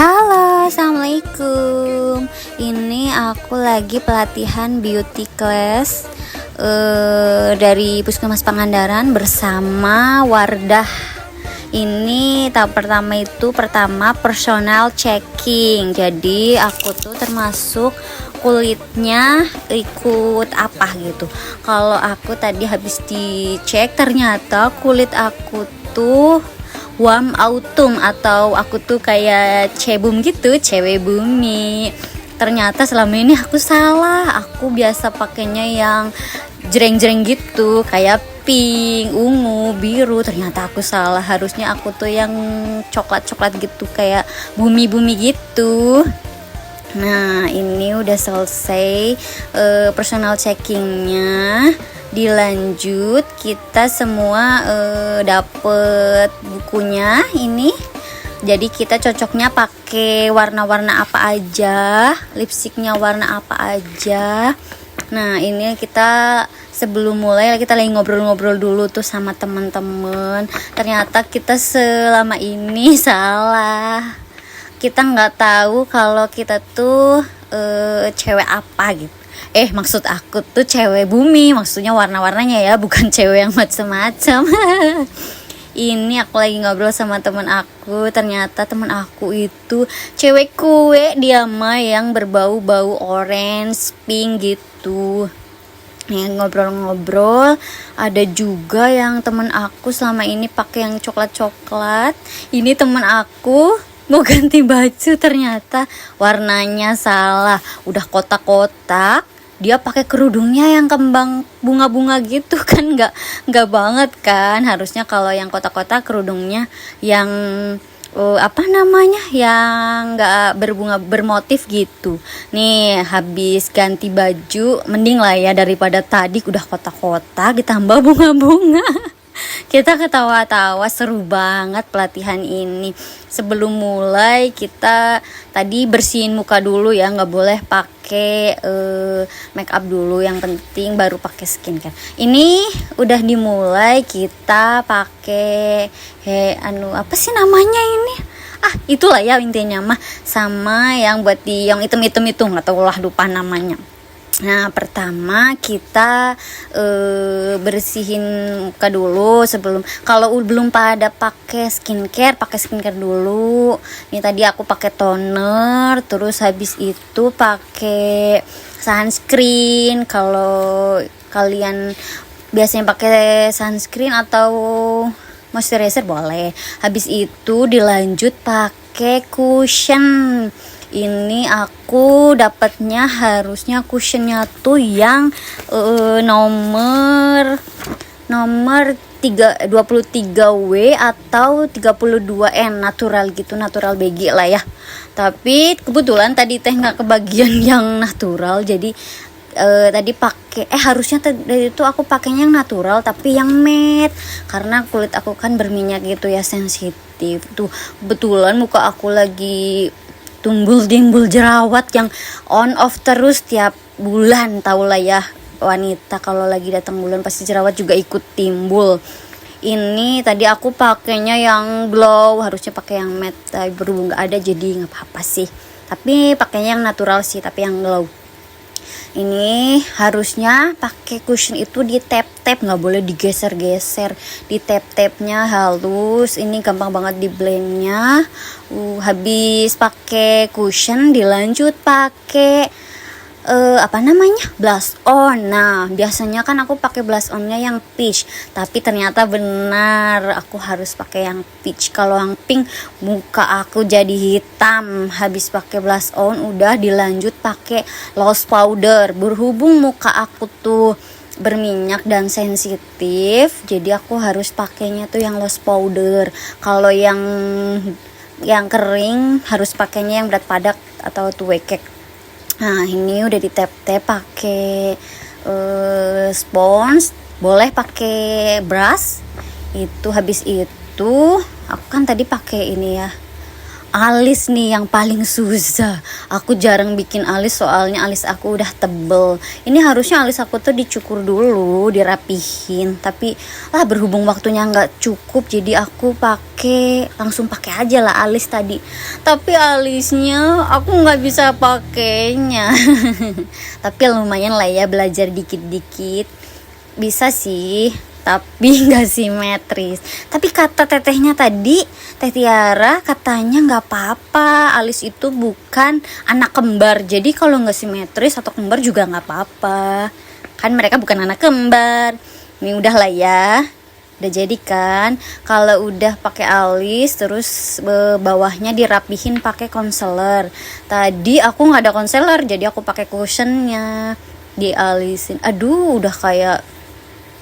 Halo, assalamualaikum. Ini aku lagi pelatihan beauty class dari Puskesmas Pangandaran bersama Wardah. Ini tahap pertama personal checking. Jadi aku tuh termasuk kulitnya ikut apa gitu. Kalau aku tadi habis dicek ternyata kulit aku tuh warm autumn, atau aku tuh kayak cebum gitu, cewek bumi. Ternyata selama ini aku salah. Aku biasa pakainya yang jreng-jreng gitu, kayak pink, ungu, biru. Ternyata aku salah. Harusnya aku tuh yang coklat-coklat gitu, kayak bumi-bumi gitu. Nah, ini udah selesai personal checkingnya. Dilanjut, kita semua dapet bukunya ini. Jadi kita cocoknya pakai warna-warna apa aja, lipstiknya warna apa aja. Nah, ini kita sebelum mulai kita lagi ngobrol-ngobrol dulu tuh sama teman-teman. Ternyata kita selama ini salah. Kita nggak tahu kalau kita tuh cewek apa gitu. Maksud aku tuh cewek bumi, maksudnya warna-warnanya ya, bukan cewek yang macem-macem. Ini aku lagi ngobrol sama temen aku. Ternyata temen aku itu cewek kue, dia mah yang berbau-bau orange, pink gitu. Nih, ngobrol-ngobrol, ada juga yang temen aku selama ini pakai yang coklat-coklat. Ini temen aku mau ganti baju, ternyata warnanya salah. Udah kotak-kotak, dia pakai kerudungnya yang kembang bunga-bunga gitu kan, nggak banget kan. Harusnya kalau yang kotak-kotak kerudungnya yang yang nggak berbunga bermotif gitu. Nih, habis ganti baju, mending lah ya daripada tadi udah kotak-kotak ditambah bunga-bunga. Kita ketawa-tawa, seru banget pelatihan ini. Sebelum mulai kita tadi bersihin muka dulu ya, nggak boleh pakai make up dulu, yang penting baru pakai skincare. Ini udah dimulai, kita pakai apa sih namanya ini? Itulah ya intinya mah, sama yang buat yang item-item itu, nggak tahu lah, lupa namanya. Nah, pertama kita bersihin muka dulu. Kalau belum pada pakai skincare dulu. Ini tadi aku pakai toner, terus habis itu pakai sunscreen. Kalau kalian biasanya pakai sunscreen atau moisturizer boleh. Habis itu dilanjut pakai cushion. Ini aku dapatnya harusnya cushionnya tuh yang nomor 23W atau 32N, natural gitu, natural BG lah ya. Tapi kebetulan tadi teh nggak kebagian yang natural, jadi tadi pakai harusnya tadi itu aku pakainya yang natural tapi yang matte, karena kulit aku kan berminyak gitu ya, sensitif. Tuh kebetulan muka aku lagi timbul jerawat yang on off terus tiap bulan. Tau lah ya, wanita kalau lagi datang bulan pasti jerawat juga ikut timbul. Ini tadi aku pakainya yang glow, harusnya pakai yang matte, tapi berhubung nggak ada jadi nggak apa-apa sih. Tapi pakainya yang natural sih, tapi yang glow. Ini harusnya pakai cushion itu di tap-tap, nggak boleh digeser-geser, di tap-tapnya halus. Ini gampang banget di blendnya. Habis pakai cushion dilanjut pakai blush on. Nah, biasanya kan aku pakai blush onnya yang peach, tapi ternyata benar aku harus pakai yang peach. Kalau yang pink muka aku jadi hitam. Habis pakai blush on udah dilanjut pakai loose powder. Berhubung muka aku tuh berminyak dan sensitif, jadi aku harus pakainya tuh yang loose powder. Kalau yang kering harus pakainya yang berat padak atau tuwekek. Nah, ini udah di tap-tap pakai spons, boleh pakai brush. Itu habis itu aku kan tadi pakai ini ya, alis nih yang paling susah. Aku jarang bikin alis soalnya alis aku udah tebel. Ini harusnya alis aku tuh dicukur dulu, dirapihin. Tapi berhubung waktunya nggak cukup, jadi aku langsung pakai aja lah alis tadi. Tapi alisnya aku nggak bisa pakainya. Tapi lumayan lah ya, belajar dikit-dikit. Bisa sih, tapi nggak simetris. Tapi kata tetehnya tadi, Teh Tiara katanya nggak apa-apa, alis itu bukan anak kembar, jadi kalau nggak simetris atau kembar juga nggak apa-apa, kan mereka bukan anak kembar. Ini udah lah ya, udah jadi kan. Kalau udah pakai alis terus bawahnya dirapihin pakai concealer. Tadi aku nggak ada concealer, jadi aku pakai cushionnya dialisin. Aduh, udah kayak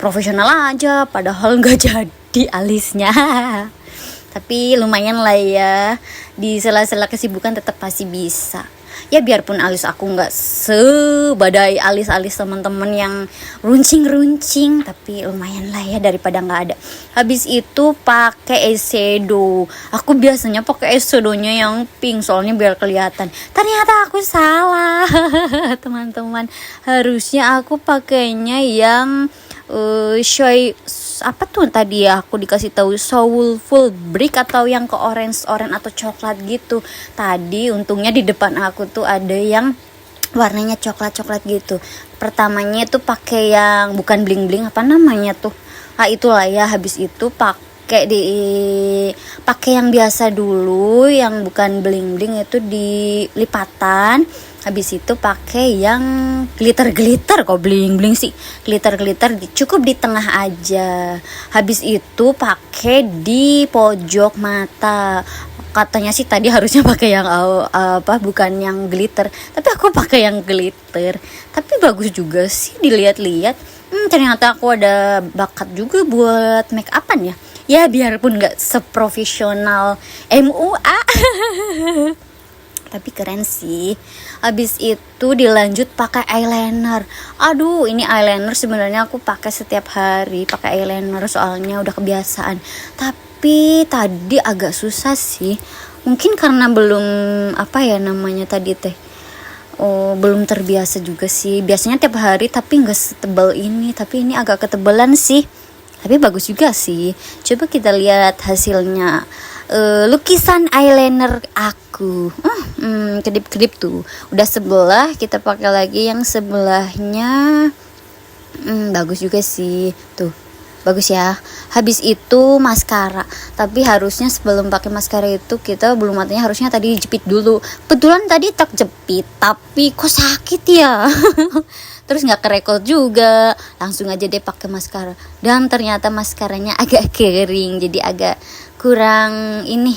profesional aja, padahal nggak jadi alisnya. Tapi lumayan lah ya, di sela-sela kesibukan tetap pasti bisa. Ya biarpun alis aku nggak sebadai alis-alis teman-teman yang runcing-runcing, tapi lumayan lah ya daripada nggak ada. Habis itu pakai eyeshadow. Aku biasanya pakai eyeshadownya yang pink soalnya biar kelihatan. Ternyata aku salah, teman-teman. Harusnya aku pakainya yang apa tuh tadi ya, aku dikasih tahu soulful brick atau yang ke orange atau coklat gitu. Tadi untungnya di depan aku tuh ada yang warnanya coklat gitu. Pertamanya itu pakai yang bukan bling bling, apa namanya tuh, itulah ya. Habis itu pakai yang biasa dulu, yang bukan bling bling, itu di lipatan. Habis itu pakai yang glitter, kok bling bling sih, glitter cukup di tengah aja. Habis itu pakai di pojok mata. Katanya sih tadi harusnya pakai yang bukan yang glitter, tapi aku pakai yang glitter. Tapi bagus juga sih dilihat-lihat. Ternyata aku ada bakat juga buat make upan ya. Ya biarpun nggak seprofesional MUA. Tapi keren sih. Habis itu dilanjut pakai eyeliner. Aduh, ini eyeliner sebenarnya aku pakai setiap hari, pakai eyeliner soalnya udah kebiasaan. Tapi tadi agak susah sih. Mungkin karena belum belum terbiasa juga sih. Biasanya tiap hari tapi nggak setebal ini. Tapi ini agak ketebalan sih. Tapi bagus juga sih. Coba kita lihat hasilnya. Lukisan eyeliner aku kedip-kedip tuh udah sebelah, kita pakai lagi yang sebelahnya. Bagus juga sih tuh, bagus ya. Habis itu maskara, tapi harusnya sebelum pakai maskara itu kita bulu matanya harusnya tadi dijepit dulu. Kebetulan tadi tak jepit, tapi kok sakit ya. Terus nggak kerekot juga, langsung aja deh pakai maskara. Dan ternyata maskaranya agak kering, jadi agak kurang ini,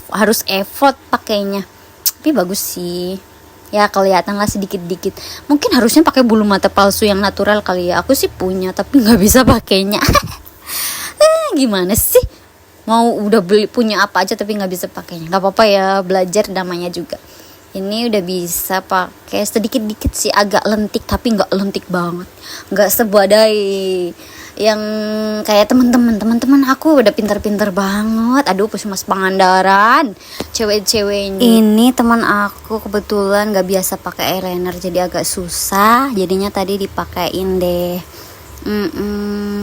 harus effort pakainya. Tapi bagus sih. Ya kelihatan lah sedikit-dikit. Mungkin harusnya pakai bulu mata palsu yang natural kali ya. Aku sih punya tapi nggak bisa pakainya. Gimana sih? Mau udah punya apa aja tapi nggak bisa pakainya. Nggak apa-apa ya, belajar namanya juga. Ini udah bisa pakai sedikit-dikit sih, agak lentik tapi nggak lentik banget. Nggak sebadai yang kayak teman-teman aku udah pintar-pintar banget. Aduh, Puskesmas Pangandaran, cewek-ceweknya. Ini teman aku kebetulan nggak biasa pakai eyeliner, jadi agak susah. Jadinya tadi dipakein deh.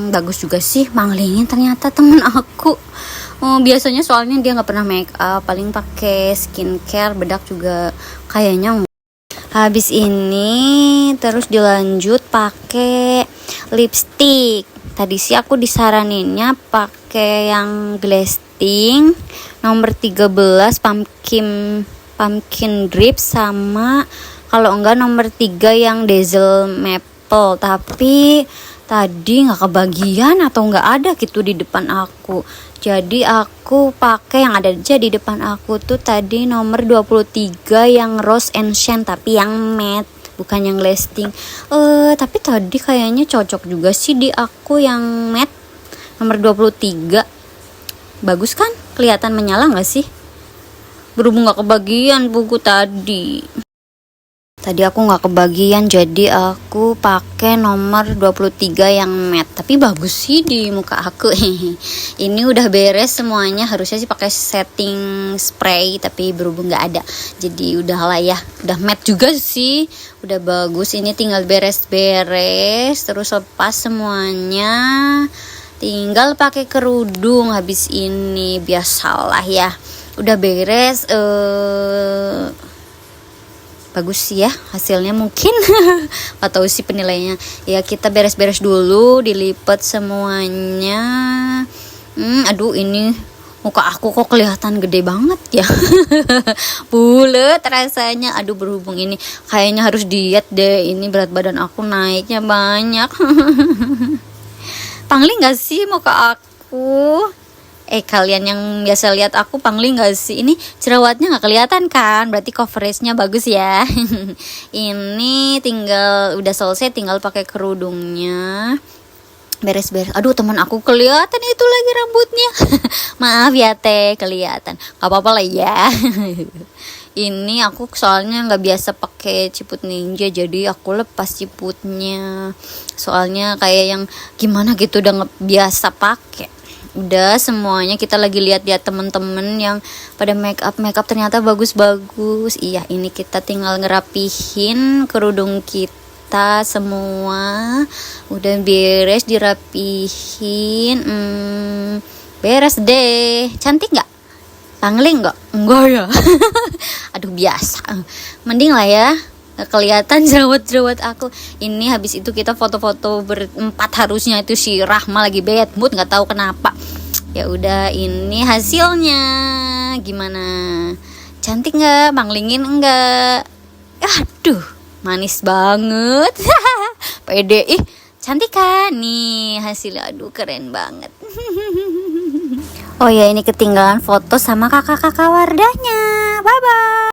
Bagus juga sih, manglingin ternyata teman aku. Biasanya soalnya dia nggak pernah make up, paling pakai skincare, bedak juga kayaknya. Habis ini terus dilanjut pakai lipstick. Tadi sih aku disaraninnya pakai yang Glasting nomor 13 pumpkin drip, sama kalau enggak nomor 3 yang Dazzle Maple. Tapi tadi nggak kebagian atau nggak ada gitu di depan aku. Jadi aku pakai yang ada aja di depan aku tuh tadi nomor 23 yang Rose and Shine, tapi yang matte, bukan yang lasting. Tapi tadi kayaknya cocok juga sih di aku yang matte nomor 23. Bagus kan? Kelihatan menyala gak sih? Berhubung gak kebagian buku tadi. Tadi aku nggak kebagian, jadi aku pakai nomor 23 yang matte. Tapi bagus sih di muka aku. Ini udah beres semuanya, harusnya sih pakai setting spray, tapi berhubung nggak ada, jadi udahlah ya. Udah matte juga sih, udah bagus. Ini tinggal beres-beres, terus lepas semuanya. Tinggal pakai kerudung habis ini, biasalah ya. Udah beres, bagus sih ya hasilnya mungkin. Atau sih penilaiannya ya, kita beres-beres dulu, dilipat semuanya. Aduh, ini muka aku kok kelihatan gede banget ya. Bulet rasanya. Aduh, berhubung ini kayaknya harus diet deh, ini berat badan aku naiknya banyak. Pangling gak sih muka aku? Kalian yang biasa lihat aku pangling gak sih? Ini jerawatnya gak kelihatan kan? Berarti coveragenya bagus ya. Ini tinggal udah selesai, tinggal pakai kerudungnya. Beres-beres. Aduh, teman aku kelihatan itu lagi rambutnya. Maaf ya teh, kelihatan. Gak apa-apa lah ya. Ini aku soalnya nggak biasa pakai ciput ninja, jadi aku lepas ciputnya. Soalnya kayak yang gimana gitu, udah nggak biasa pakai. Udah semuanya, kita lagi lihat-lihat temen-temen yang pada make up ternyata bagus-bagus. Iya, ini kita tinggal ngerapihin kerudung kita semua. Udah beres dirapihin. Beres deh. Cantik nggak? Pangling nggak? Enggak ya. Aduh, biasa. Mending lah ya, nggak kelihatan jerawat aku. Ini habis itu kita foto-foto berempat, harusnya itu si Rahma lagi bad mood, nggak tahu kenapa. Ya udah, ini hasilnya. Gimana? Cantik nggak? Panglingin enggak? Aduh, manis banget. Pede, cantik kan? Nih hasilnya, aduh keren banget. Oh ya, ini ketinggalan foto sama kakak-kakak Wardahnya. Bye bye.